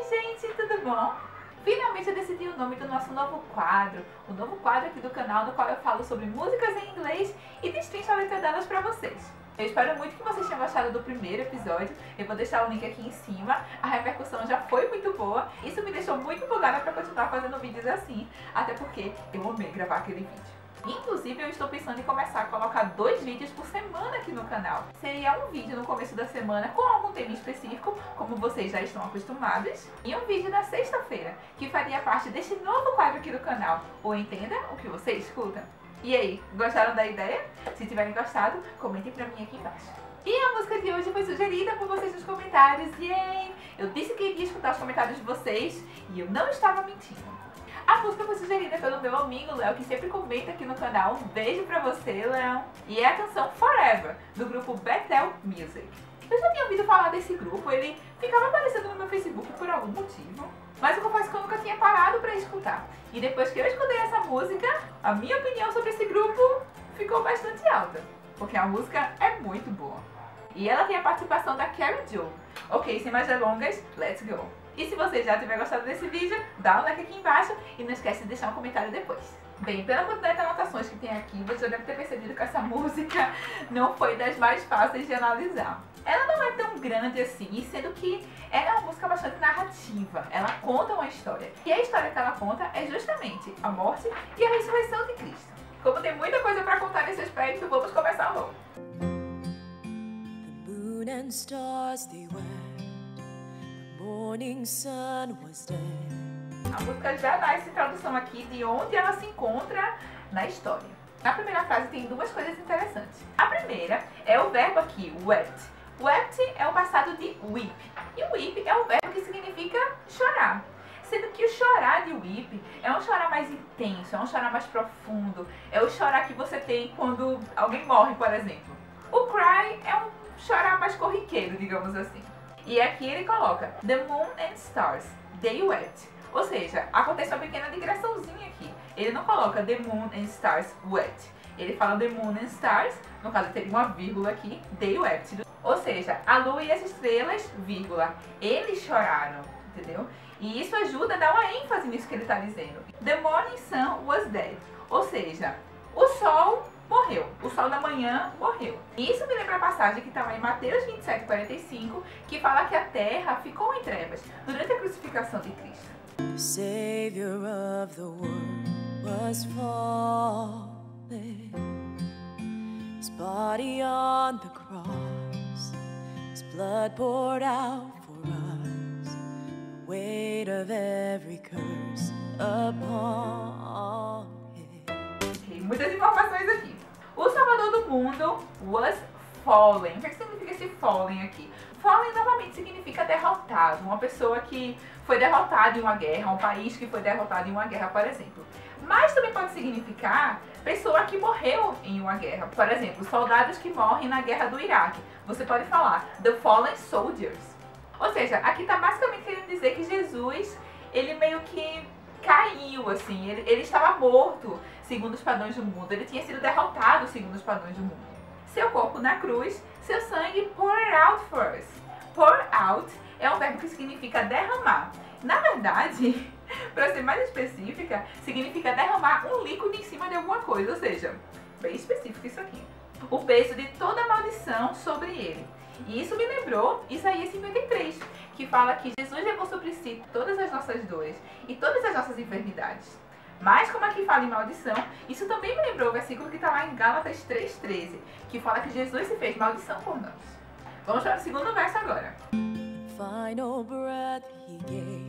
gente, tudo bom? Finalmente eu decidi o nome do nosso novo quadro, o novo quadro aqui do canal no qual eu falo sobre músicas em inglês e destrincho a letra delas pra vocês. Eu espero muito que vocês tenham gostado do primeiro episódio, eu vou deixar o link aqui em cima, a repercussão já foi muito boa, isso me deixou muito empolgada pra continuar fazendo vídeos assim, até porque eu amei gravar aquele vídeo. Inclusive, eu estou pensando em começar a colocar 2 vídeos por semana aqui no canal. Seria um vídeo no começo da semana com algum tema específico, como vocês já estão acostumados, e um vídeo na sexta-feira, que faria parte deste novo quadro aqui do canal, o Entenda o que você escuta. E aí, gostaram da ideia? Se tiverem gostado, comentem pra mim aqui embaixo. E a música de hoje foi sugerida por vocês nos comentários, yay! Eu disse que iria escutar os comentários de vocês e eu não estava mentindo. A música foi sugerida pelo meu amigo Léo, que sempre comenta aqui no canal. Um beijo pra você, Léo. E é a canção Forever, do grupo Bethel Music. Eu já tinha ouvido falar desse grupo, ele ficava aparecendo no meu Facebook por algum motivo. Mas eu confesso que eu nunca tinha parado pra escutar. E depois que eu escutei essa música, a minha opinião sobre esse grupo ficou bastante alta. Porque a música é muito boa. E ela tem a participação da Carrie Joe. Ok, sem mais delongas, let's go! E se você já tiver gostado desse vídeo, dá um like aqui embaixo e não esquece de deixar um comentário depois. Bem, pela quantidade de anotações que tem aqui, você já deve ter percebido que essa música não foi das mais fáceis de analisar. Ela não é tão grande assim, sendo que ela é uma música bastante narrativa. Ela conta uma história. E a história que ela conta é justamente a morte e a ressurreição de Cristo. Como tem muita coisa para contar nesse aspecto, vamos começar logo. The moon and stars, they were. The morning sun was dead. A música já dá essa introdução aqui de onde ela se encontra na história. Na primeira frase tem 2 coisas interessantes. A primeira é o verbo aqui, wept. Wept é o passado de weep. E weep é o verbo que significa chorar. Sendo que o chorar de weep é um chorar mais intenso, é um chorar mais profundo. É o chorar que você tem quando alguém morre, por exemplo. O cry é um chorar mais corriqueiro, digamos assim. E aqui ele coloca The moon and stars, they wept. Ou seja, acontece uma pequena digressãozinha aqui. Ele não coloca The moon and stars wept. Ele fala The moon and stars, no caso teria uma vírgula aqui, they wept. Ou seja, a lua e as estrelas, vírgula, eles choraram, entendeu? E isso ajuda a dar uma ênfase nisso que ele está dizendo. The morning sun was dead. Ou seja, o sol morreu. O sol da manhã morreu. E isso me lembra a passagem que está lá em Mateus 27:45, que fala que a terra ficou em trevas durante a crucificação de Cristo. The Savior of the world was falling. His body on the cross, His blood poured out for us, the weight of every curse upon Him. Okay, muitas informações aqui. O Salvador do mundo was fallen. O que significa esse fallen aqui? Fallen novamente significa derrotado, uma pessoa que foi derrotada em uma guerra, um país que foi derrotado em uma guerra, por exemplo. Mas também pode significar pessoa que morreu em uma guerra. Por exemplo, soldados que morrem na guerra do Iraque. Você pode falar The Fallen Soldiers. Ou seja, aqui está basicamente querendo dizer que Jesus, ele meio que caiu, assim. Ele estava morto, segundo os padrões do mundo. Ele tinha sido derrotado, segundo os padrões do mundo. Seu corpo na cruz, seu sangue poured out for us. Pour out é um verbo que significa derramar. Na verdade, para ser mais específica, significa derramar um líquido em cima de alguma coisa, ou seja, bem específico isso aqui. O peso de toda a maldição sobre ele. E isso me lembrou Isaías 53, que fala que Jesus levou sobre si todas as nossas dores e todas as nossas enfermidades. Mas como aqui fala em maldição, isso também me lembrou o versículo que está lá em Gálatas 3:13, que fala que Jesus se fez maldição por nós. Vamos para o segundo verso agora. Final breath He gave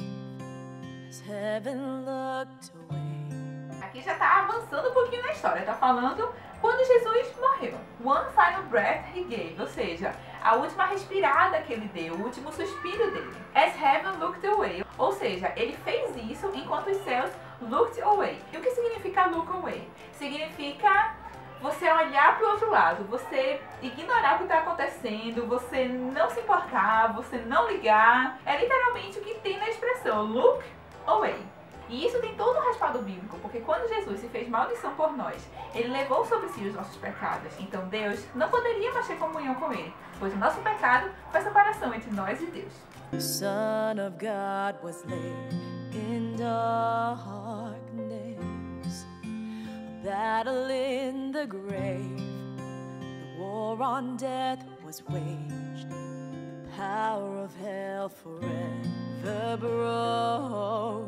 as heaven looked away. Aqui já está avançando um pouquinho na história, está falando quando Jesus morreu. One final breath He gave, ou seja, a última respirada que ele deu, o último suspiro dele. As heaven looked away, ou seja, ele fez isso enquanto os céus looked away. E o que significa look away? Significa você olhar para o outro lado, você ignorar o que está acontecendo, você não se importar, você não ligar. É literalmente o que tem na expressão look away. E isso tem todo um respaldo bíblico, porque quando Jesus se fez maldição por nós, ele levou sobre si os nossos pecados. Então Deus não poderia mais ter comunhão com ele, pois o nosso pecado faz separação entre nós e Deus. The Son of God was laid in darkness, a battle in the grave, the war on death was waged, the power of hell forever broken.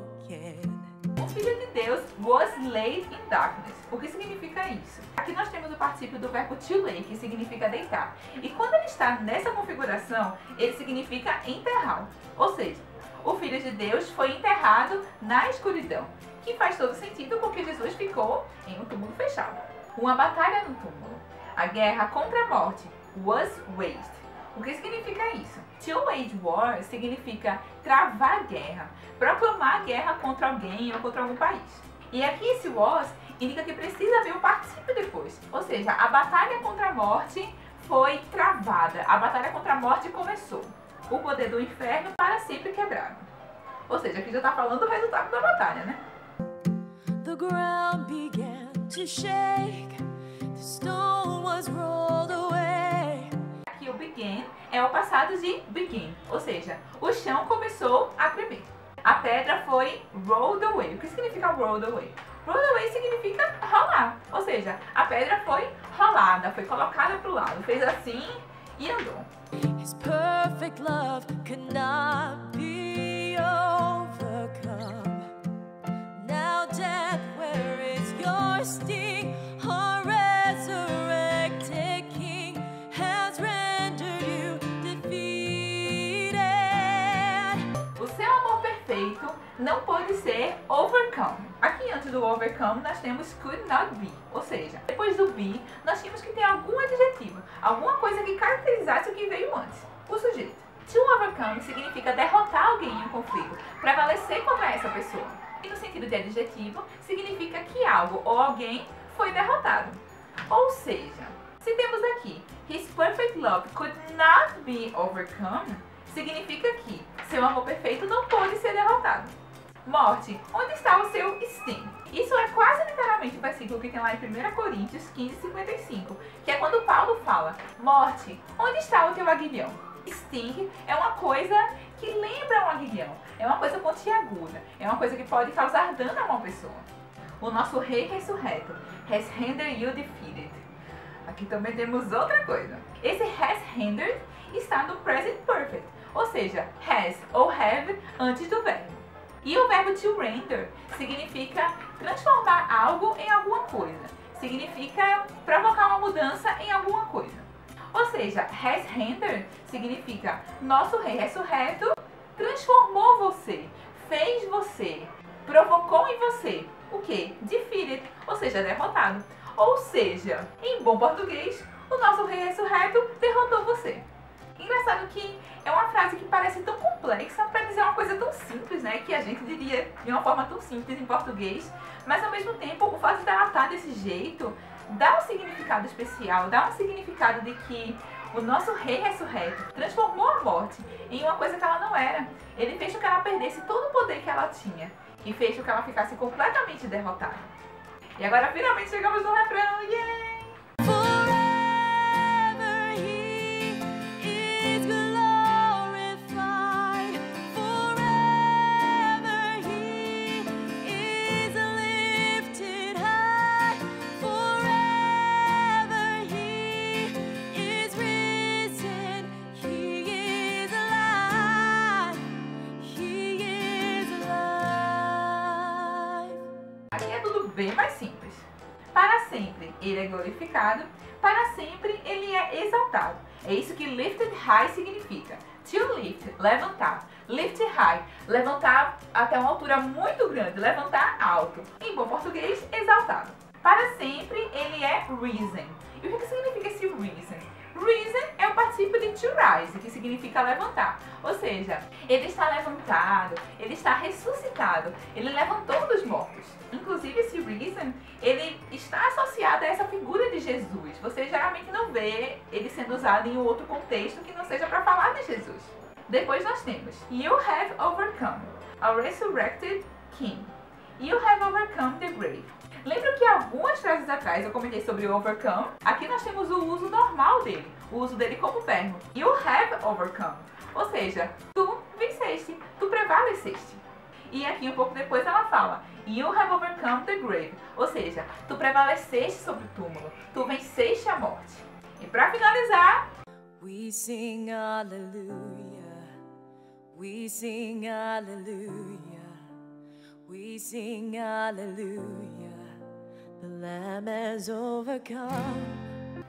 O Filho de Deus was laid in darkness. O que significa isso? Aqui nós temos o particípio do verbo to lay, que significa deitar. E quando ele está nessa configuração, ele significa enterrar. Ou seja, o Filho de Deus foi enterrado na escuridão. Que faz todo sentido porque Jesus ficou em um túmulo fechado. Uma batalha no túmulo. A guerra contra a morte was waged. O que significa isso? To wage war significa travar guerra, proclamar guerra contra alguém ou contra algum país. E aqui esse was indica que precisa haver um particípio depois. Ou seja, a batalha contra a morte foi travada, a batalha contra a morte começou. O poder do inferno para sempre quebrado. Ou seja, aqui já está falando do resultado da batalha, né? The ground began to shake, the stone was rolled away. Aqui o began é o passado de begin, ou seja, o chão começou a tremer. A pedra foi rolled away. O que significa rolled away? Rolled away significa rolar, ou seja, a pedra foi rolada, foi colocada para o lado, fez assim e andou. His perfect love could not be overcome. Now death, where is your sting? Our resurrected King has rendered you defeated. O seu amor perfeito não pode ser overcome. Aqui antes do overcome nós temos could not be, ou seja, depois do be nós tínhamos que ter algum adjetivo, alguma coisa que caracterizasse o que veio antes, o sujeito. To overcome significa derrotar alguém em um conflito, prevalecer contra essa pessoa. E no sentido de adjetivo, significa que algo ou alguém foi derrotado. Ou seja, se temos aqui His perfect love could not be overcome, significa que seu amor perfeito não pode ser derrotado. Morte, onde está o seu sting? Isso é quase literalmente o versículo que tem lá em 1 Coríntios 15:55, que é quando Paulo fala: morte, onde está o teu aguilhão? Sting é uma coisa que lembra um aguilhão, é uma coisa pontiaguda, é uma coisa que pode causar dano a uma pessoa. O nosso rei ressurreto, has rendered you defeated. Aqui também temos outra coisa. Esse has rendered está no present perfect, ou seja, has ou have antes do verbo. E o verbo to render significa transformar algo em alguma coisa, significa provocar uma mudança em alguma coisa. Ou seja, has rendered significa nosso rei ressurreto transformou você, fez você, provocou em você o que? Defeated, ou seja, derrotado. Ou seja, em bom português, o nosso rei ressurreto derrotou você. Engraçado que é uma frase que parece tão complexa para dizer uma coisa tão simples, né? Que a gente diria de uma forma tão simples em português, mas ao mesmo tempo o fato de ela estar desse jeito dá um significado especial, dá um significado de que o nosso rei ressurreto transformou a morte em uma coisa que ela não era. Ele fez com que ela perdesse todo o poder que ela tinha e fez com que ela ficasse completamente derrotada. E agora finalmente chegamos no refrão, yeah! Aqui é tudo bem mais simples. Para sempre ele é glorificado, para sempre ele é exaltado. É isso que lifted high significa. To lift, levantar. Lift high, levantar até uma altura muito grande, levantar alto. Em bom português, exaltado. Para sempre ele é risen. E o que significa esse risen? Risen é o particípio de to rise, que significa levantar. Ou seja, ele está levantado, ele está ressuscitado, ele levantou dos mortos. Inclusive esse risen, ele está associado a essa figura de Jesus. Você geralmente não vê ele sendo usado em outro contexto que não seja para falar de Jesus. Depois nós temos You have overcome, a resurrected King. You have overcome the grave. Lembra que algumas frases atrás eu comentei sobre o overcome? Aqui nós temos o uso normal dele, o uso dele como verbo. You have overcome, ou seja, tu venceste, tu prevaleceste. E aqui um pouco depois ela fala You have overcome the grave, ou seja, tu prevaleceste sobre o túmulo, tu venceste a morte. E para finalizar, we sing hallelujah, we sing hallelujah, we sing hallelujah. The Lamb has overcome.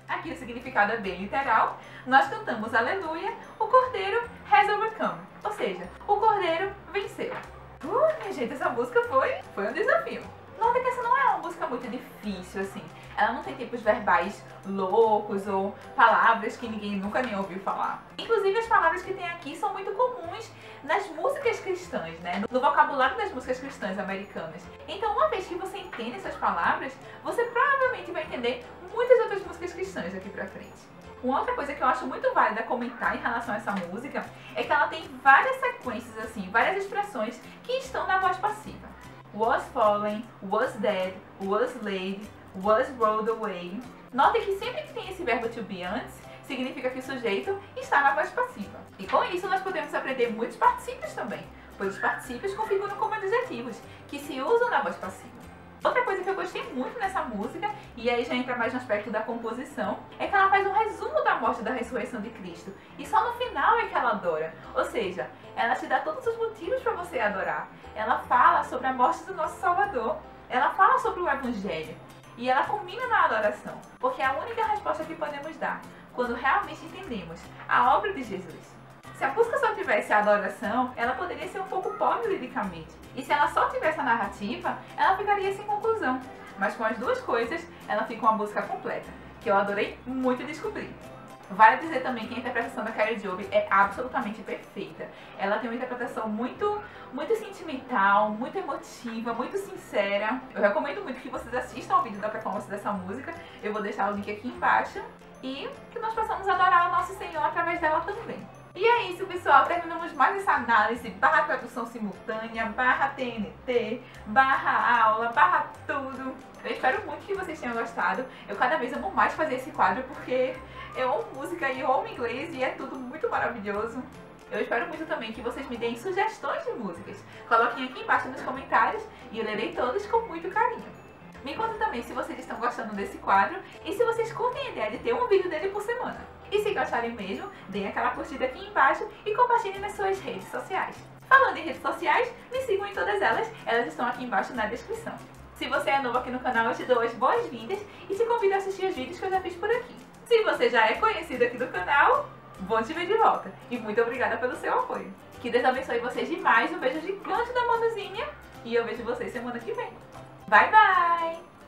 Aqui o significado é bem literal. Nós cantamos aleluia, o cordeiro has overcome, ou seja, o cordeiro venceu. Minha gente, essa música foi um desafio. Nota que essa não é uma música muito difícil, assim. Ela não tem tipos verbais loucos ou palavras que ninguém nunca nem ouviu falar. Inclusive, as palavras que tem aqui são muito comuns nas músicas cristãs, né? No vocabulário das músicas cristãs americanas. Então, uma vez que você entende essas palavras, você provavelmente vai entender muitas outras músicas cristãs daqui pra frente. Uma outra coisa que eu acho muito válida comentar em relação a essa música é que ela tem várias sequências, assim, várias expressões que estão na voz passiva. Was fallen, was dead, was laid, was rolled away. Note que sempre que tem esse verbo to be antes, significa que o sujeito está na voz passiva. E com isso nós podemos aprender muitos particípios também, pois os particípios configuram como adjetivos, que se usam na voz passiva. Outra coisa que eu gostei muito nessa música, e aí já entra mais no aspecto da composição, é que ela faz um resumo da morte e da ressurreição de Cristo. E só no final é que ela adora. Ou seja, ela te dá todos os motivos para você adorar. Ela fala sobre a morte do nosso Salvador. Ela fala sobre o Evangelho. E ela culmina na adoração, porque é a única resposta que podemos dar quando realmente entendemos a obra de Jesus. Se a música só tivesse a adoração, ela poderia ser um pouco pobre liricamente. E se ela só tivesse a narrativa, ela ficaria sem conclusão. Mas com as duas coisas, ela fica uma música completa, que eu adorei muito descobrir. Vale dizer também que a interpretação da Kari Jobe é absolutamente perfeita. Ela tem uma interpretação muito sentimental, muito emotiva, muito sincera. Eu recomendo muito que vocês assistam ao vídeo da performance dessa música. Eu vou deixar o link aqui embaixo. E que nós possamos adorar o nosso Senhor através dela também. E é isso, pessoal. Terminamos mais essa análise / tradução simultânea, / TNT, / aula, / tudo. Eu espero muito que vocês tenham gostado. Eu cada vez amo mais fazer esse quadro porque eu amo música e eu amo inglês e é tudo muito maravilhoso. Eu espero muito também que vocês me deem sugestões de músicas. Coloquem aqui embaixo nos comentários e eu lerei todos com muito carinho. Me contem também se vocês estão gostando desse quadro e se vocês curtem a ideia de ter um vídeo dele por semana. E se gostarem mesmo, deem aquela curtida aqui embaixo e compartilhem nas suas redes sociais. Falando em redes sociais, me sigam em todas elas, elas estão aqui embaixo na descrição. Se você é novo aqui no canal, eu te dou as boas-vindas e te convido a assistir os vídeos que eu já fiz por aqui. Se você já é conhecido aqui do canal, bom te ver de volta e muito obrigada pelo seu apoio. Que Deus abençoe vocês demais, um beijo gigante da Manuzinha e eu vejo vocês semana que vem. Bye, bye!